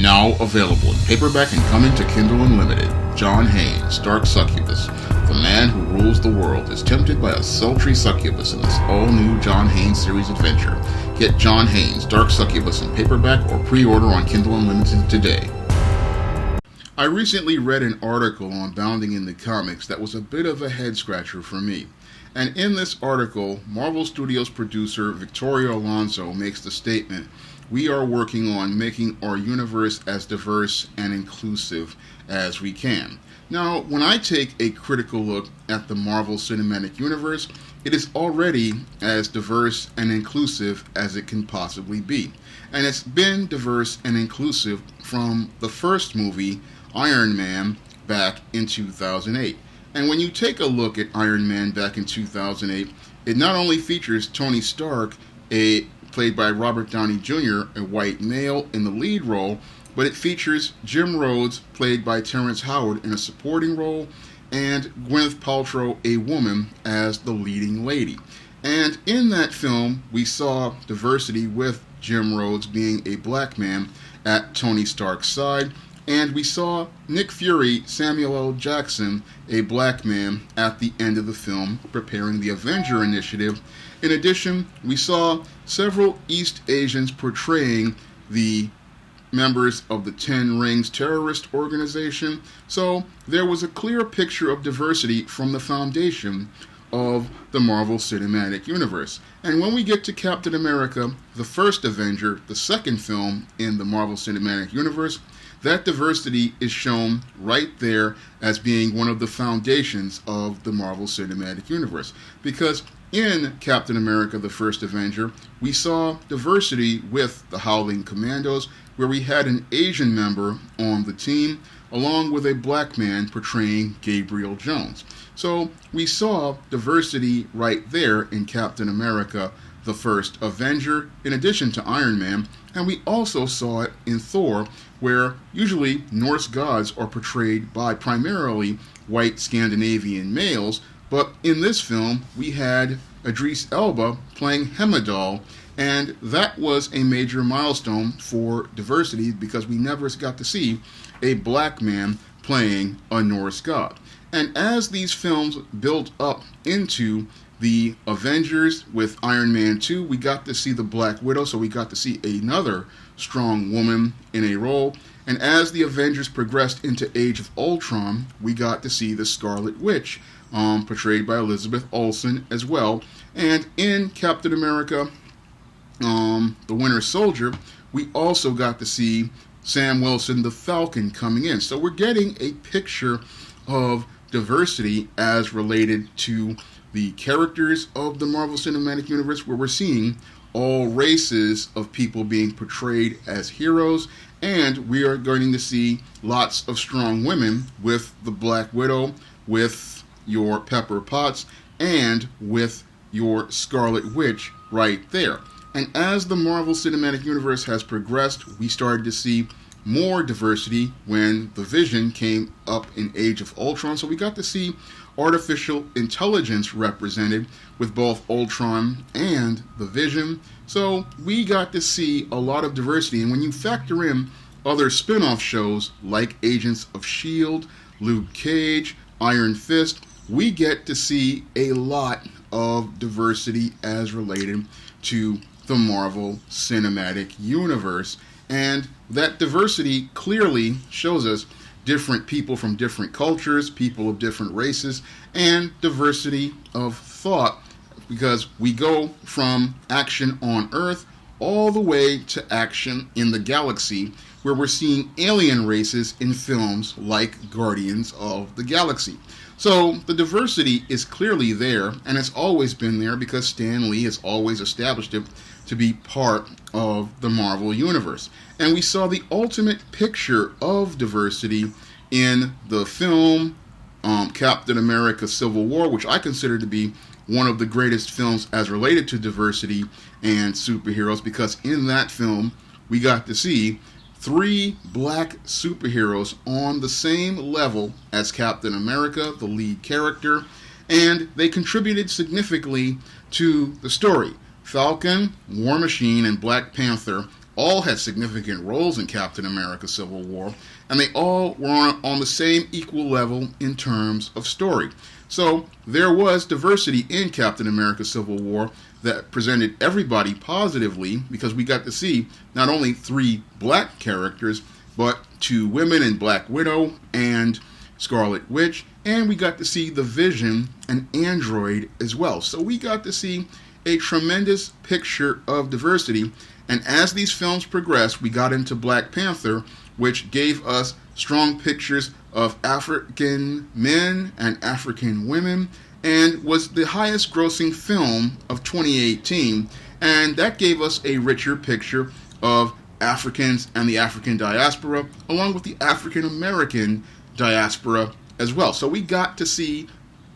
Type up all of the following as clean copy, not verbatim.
Now available in paperback and coming to Kindle Unlimited. John Haynes, Dark Succubus. The man who rules the world is tempted by a sultry succubus in this all-new John Haynes series adventure. Get John Haynes, Dark Succubus in paperback or pre-order on Kindle Unlimited today. I recently read an article on Bounding into Comics that was a bit of a head-scratcher for me. And in this article, Marvel Studios producer Victoria Alonso makes the statement, "We are working on making our universe as diverse and inclusive as we can." Now, when I take a critical look at the Marvel Cinematic Universe, it is already as diverse and inclusive as it can possibly be. And it's been diverse and inclusive from the first movie, Iron Man, back in 2008. And when you take a look at Iron Man back in 2008, it not only features Tony Stark, played by Robert Downey Jr., a white male in the lead role, but it features Jim Rhodes, played by Terrence Howard, in a supporting role, and Gwyneth Paltrow, a woman, as the leading lady. And in that film, we saw diversity with Jim Rhodes being a black man at Tony Stark's side, and we saw Nick Fury, Samuel L. Jackson, a black man, at the end of the film preparing the Avenger initiative. In addition, we saw several East Asians portraying the members of the Ten Rings terrorist organization. So there was a clear picture of diversity from the foundation of the Marvel Cinematic Universe. And when we get to Captain America, the first Avenger, the second film in the Marvel Cinematic Universe, that diversity is shown right there as being one of the foundations of the Marvel Cinematic Universe. Because in Captain America, the first Avenger, we saw diversity with the Howling Commandos, where we had an Asian member on the team, along with a black man portraying Gabriel Jones. So we saw diversity right there in Captain America, the first Avenger, in addition to Iron Man, and we also saw it in Thor, where usually Norse gods are portrayed by primarily white Scandinavian males, but in this film we had Idris Elba playing Heimdall, and that was a major milestone for diversity because we never got to see a black man playing a Norse god. And as these films built up into the Avengers with Iron Man 2, we got to see the Black Widow, so we got to see another strong woman in a role. And as the Avengers progressed into Age of Ultron, we got to see the Scarlet Witch, portrayed by Elizabeth Olsen as well. And in Captain America, the Winter Soldier, we also got to see Sam Wilson, the Falcon, coming in. So we're getting a picture of diversity as related to the characters of the Marvel Cinematic Universe, where we're seeing all races of people being portrayed as heroes, and we are going to see lots of strong women with the Black Widow, with your Pepper Potts, and with your Scarlet Witch right there. And as the Marvel Cinematic Universe has progressed, we started to see more diversity when the Vision came up in Age of Ultron. So we got to see artificial intelligence represented with both Ultron and the Vision. So we got to see a lot of diversity. And when you factor in other spin-off shows like Agents of S.H.I.E.L.D., Luke Cage, Iron Fist, we get to see a lot of diversity as related to the Marvel Cinematic Universe. And that diversity clearly shows us different people from different cultures, people of different races, and diversity of thought, because we go from action on Earth all the way to action in the galaxy, where we're seeing alien races in films like Guardians of the Galaxy. So the diversity is clearly there, and it's always been there because Stan Lee has always established it to be part of the Marvel Universe. And we saw the ultimate picture of diversity in the film Captain America Civil War, which I consider to be one of the greatest films as related to diversity and superheroes, because in that film we got to see 3 black superheroes on the same level as Captain America, the lead character, and they contributed significantly to the story. Falcon, War Machine, and Black Panther all had significant roles in Captain America Civil War, and they all were on the same equal level in terms of story. So there was diversity in Captain America Civil War that presented everybody positively, because we got to see not only 3 black characters, but 2 women in Black Widow and Scarlet Witch, and we got to see the Vision and Android as well. So we got to see a tremendous picture of diversity, and as these films progressed, we got into Black Panther, which gave us strong pictures of African men and African women, and was the highest grossing film of 2018, and that gave us a richer picture of Africans and the African diaspora, along with the African American diaspora as well. So we got to see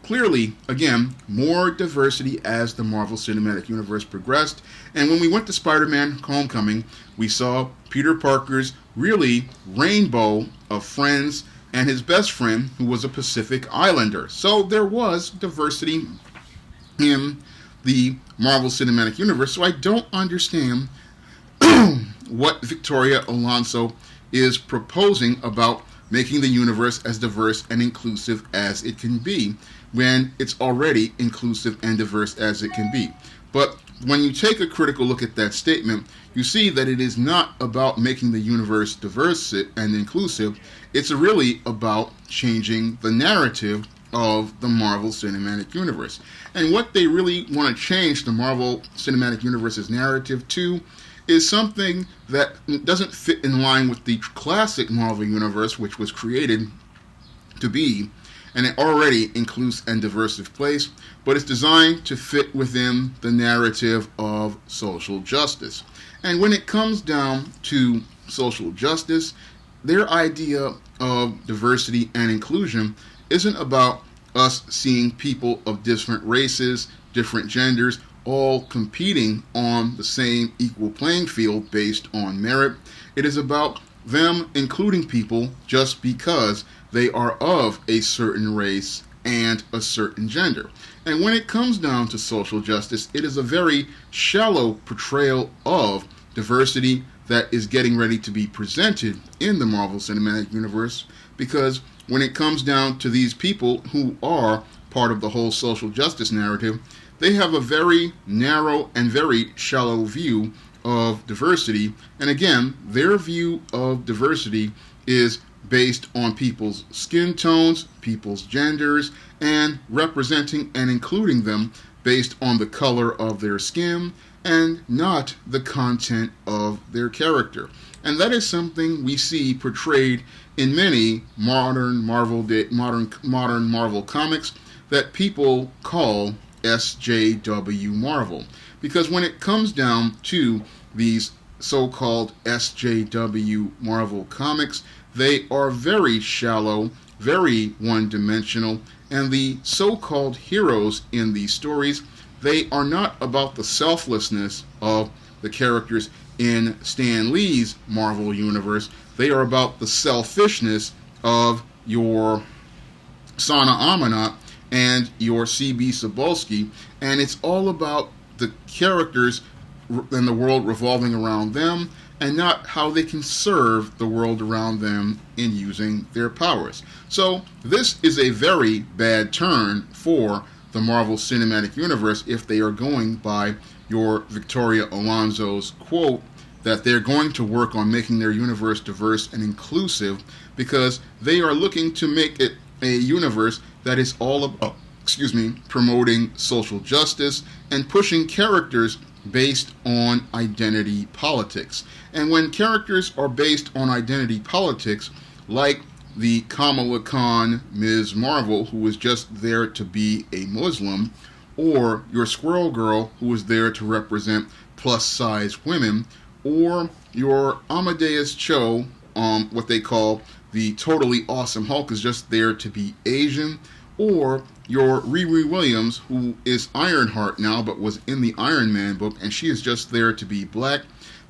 clearly, again, more diversity as the Marvel Cinematic Universe progressed. And when we went to Spider-Man Homecoming, we saw Peter Parker's really rainbow of friends and his best friend, who was a Pacific Islander. So there was diversity in the Marvel Cinematic Universe. So I don't understand what Victoria Alonso is proposing about making the universe as diverse and inclusive as it can be, when it's already inclusive and diverse as it can be. But when you take a critical look at that statement, you see that it is not about making the universe diverse and inclusive. It's really about changing the narrative of the Marvel Cinematic Universe. And what they really want to change the Marvel Cinematic Universe's narrative to is something that doesn't fit in line with the classic Marvel Universe, which was created to be an already inclusive and diverse place, but it's designed to fit within the narrative of social justice. And when it comes down to social justice, their idea of diversity and inclusion isn't about us seeing people of different races, different genders, all competing on the same equal playing field based on merit. It is about them including people just because they are of a certain race and a certain gender. And when it comes down to social justice, it is a very shallow portrayal of diversity that is getting ready to be presented in the Marvel Cinematic Universe, because when it comes down to these people who are part of the whole social justice narrative, they have a very narrow and very shallow view of diversity. And again, their view of diversity is based on people's skin tones, people's genders, and representing and including them based on the color of their skin and not the content of their character. And that is something we see portrayed in many modern Marvel comics that people call SJW Marvel. Because when it comes down to these so-called SJW Marvel comics, they are very shallow, very one-dimensional, and the so-called heroes in these stories, they are not about the selflessness of the characters in Stan Lee's Marvel Universe. They are about the selfishness of your Sana Amanat and your C.B. Cebulski, and it's all about the characters and the world revolving around them, and not how they can serve the world around them in using their powers. So this is a very bad turn for the Marvel Cinematic Universe if they are going by your Victoria Alonso's quote that they're going to work on making their universe diverse and inclusive, because they are looking to make it a universe that is all about, promoting social justice and pushing characters based on identity politics. And when characters are based on identity politics, like the Kamala Khan Ms. Marvel, who is just there to be a Muslim, or your Squirrel Girl, who is there to represent plus-size women, or your Amadeus Cho, what they call the Totally Awesome Hulk, is just there to be Asian, or your Riri Williams, who is Ironheart now but was in the Iron Man book, and she is just there to be black,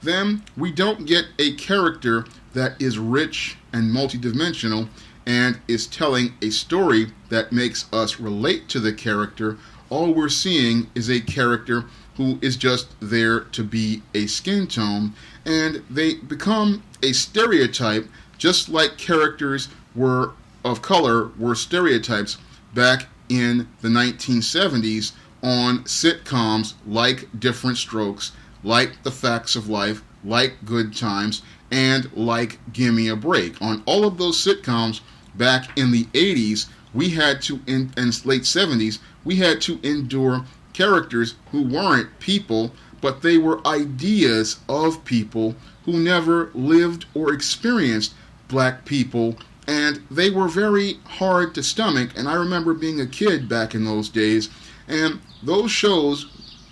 then we don't get a character that is rich and multidimensional and is telling a story that makes us relate to the character. All we're seeing is a character who is just there to be a skin tone, and they become a stereotype, just like characters of color were stereotypes back in the 1970s on sitcoms like Different Strokes, like The Facts of Life, like Good Times, and like Gimme a Break. On all of those sitcoms back in the 80s, we had to, and late 70s, we had to endure characters who weren't people, but they were ideas of people who never lived or experienced black people, and they were very hard to stomach. And I remember being a kid back in those days, and those shows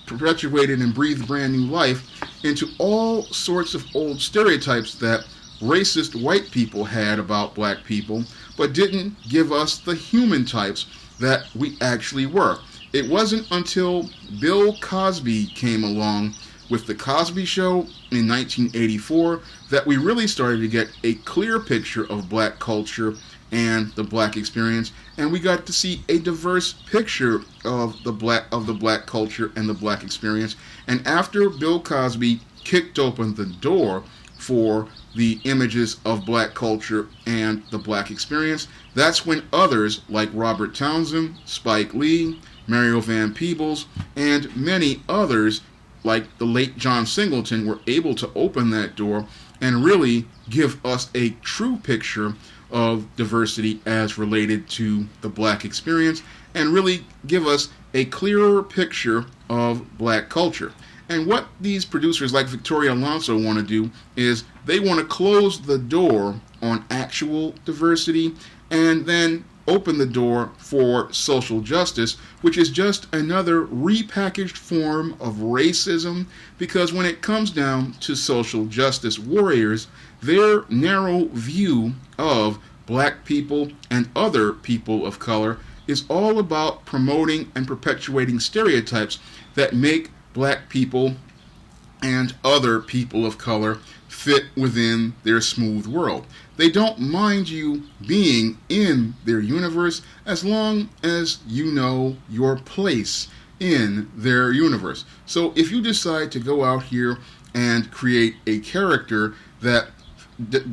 perpetuated and breathed brand new life into all sorts of old stereotypes that racist white people had about black people, but didn't give us the human types that we actually were. It wasn't until Bill Cosby came along with The Cosby Show in 1984 that we really started to get a clear picture of black culture and the black experience, and we got to see a diverse picture of the black culture and the black experience. And after Bill Cosby kicked open the door for the images of black culture and the black experience, that's when others like Robert Townsend, Spike Lee, Mario Van Peebles, and many others like the late John Singleton were able to open that door and really give us a true picture of diversity as related to the black experience, and really give us a clearer picture of black culture. And what these producers like Victoria Alonso want to do is they want to close the door on actual diversity and then open the door for social justice, which is just another repackaged form of racism, because when it comes down to social justice warriors, their narrow view of black people and other people of color is all about promoting and perpetuating stereotypes that make black people and other people of color fit within their smooth world. They don't mind you being in their universe as long as you know your place in their universe. So if you decide to go out here and create a character that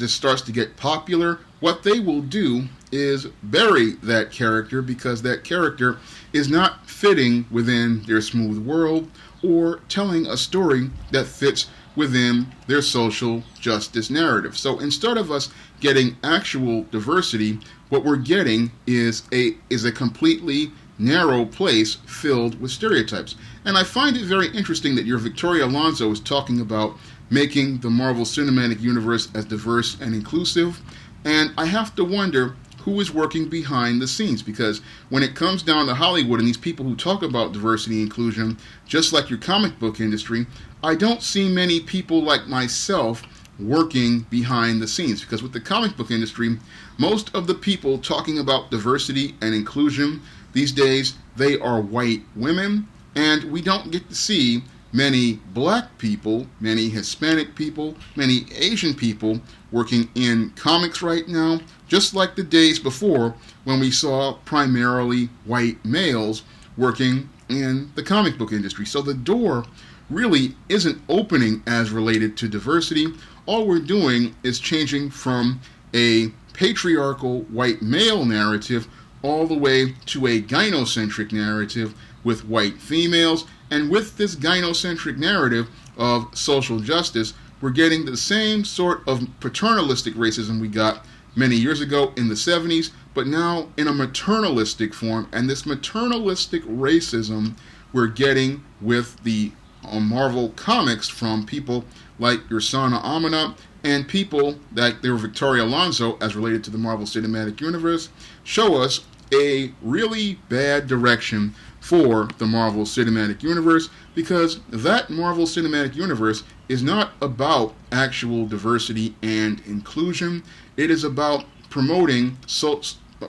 starts to get popular, what they will do is bury that character because that character is not fitting within their smooth world or telling a story that fits within their social justice narrative. So instead of us getting actual diversity, what we're getting is a completely narrow place filled with stereotypes. And I find it very interesting that your Victoria Alonso is talking about making the Marvel Cinematic Universe as diverse and inclusive. And I have to wonder who is working behind the scenes, because when it comes down to Hollywood and these people who talk about diversity and inclusion, just like your comic book industry, I don't see many people like myself working behind the scenes. Because with the comic book industry, most of the people talking about diversity and inclusion these days, they are white women, and we don't get to see many black people, many Hispanic people, many Asian people working in comics right now, just like the days before when we saw primarily white males working in the comic book industry. So the door really isn't opening as related to diversity. All we're doing is changing from a patriarchal white male narrative all the way to a gynocentric narrative with white females. And with this gynocentric narrative of social justice, we're getting the same sort of paternalistic racism we got many years ago in the 70s, but now in a maternalistic form. And this maternalistic racism we're getting with the Marvel comics from people like Ursana Amina and people like their Victoria Alonso as related to the Marvel Cinematic Universe show us a really bad direction for the Marvel Cinematic Universe, because that Marvel Cinematic Universe is not about actual diversity and inclusion. It is about promoting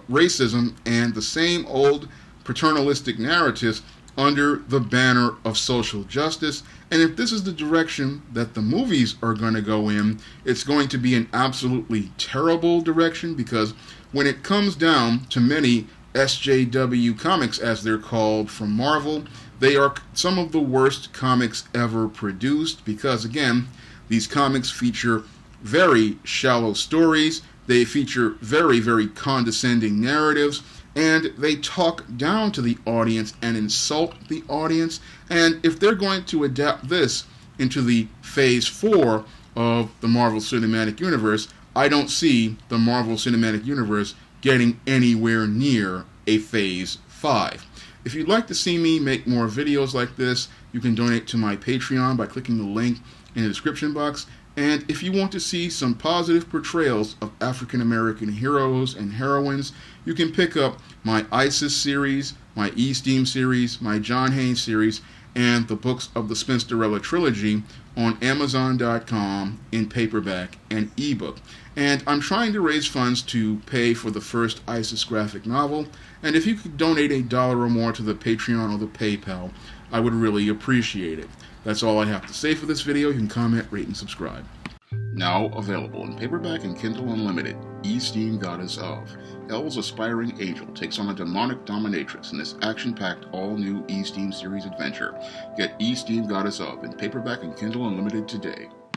racism and the same old paternalistic narratives under the banner of social justice. And if this is the direction that the movies are going to go in, it's going to be an absolutely terrible direction, because when it comes down to many SJW comics, as they're called, from Marvel, they are some of the worst comics ever produced, because again, These comics feature very shallow stories, they feature very, very condescending narratives, and they talk down to the audience and insult the audience. And if they're going to adapt this into the Phase 4 of the Marvel Cinematic Universe, I don't see the Marvel Cinematic Universe getting anywhere near a Phase 5. If you'd like to see me make more videos like this, you can donate to my Patreon by clicking the link in the description box. And if you want to see some positive portrayals of African American heroes and heroines, you can pick up my ISIS series, my E-Steam series, my John Haynes series, and the books of the Spinsterella trilogy on Amazon.com in paperback and ebook. And I'm trying to raise funds to pay for the first ISIS graphic novel, and if you could donate $1 or more to the Patreon or the PayPal, I would really appreciate it. That's all I have to say for this video. You can comment, rate, and subscribe. Now available in paperback and Kindle Unlimited, E-Steam Goddess of. Hell's aspiring angel takes on a demonic dominatrix in this action-packed all-new E-Steam series adventure. Get E-Steam Goddess of in paperback and Kindle Unlimited today.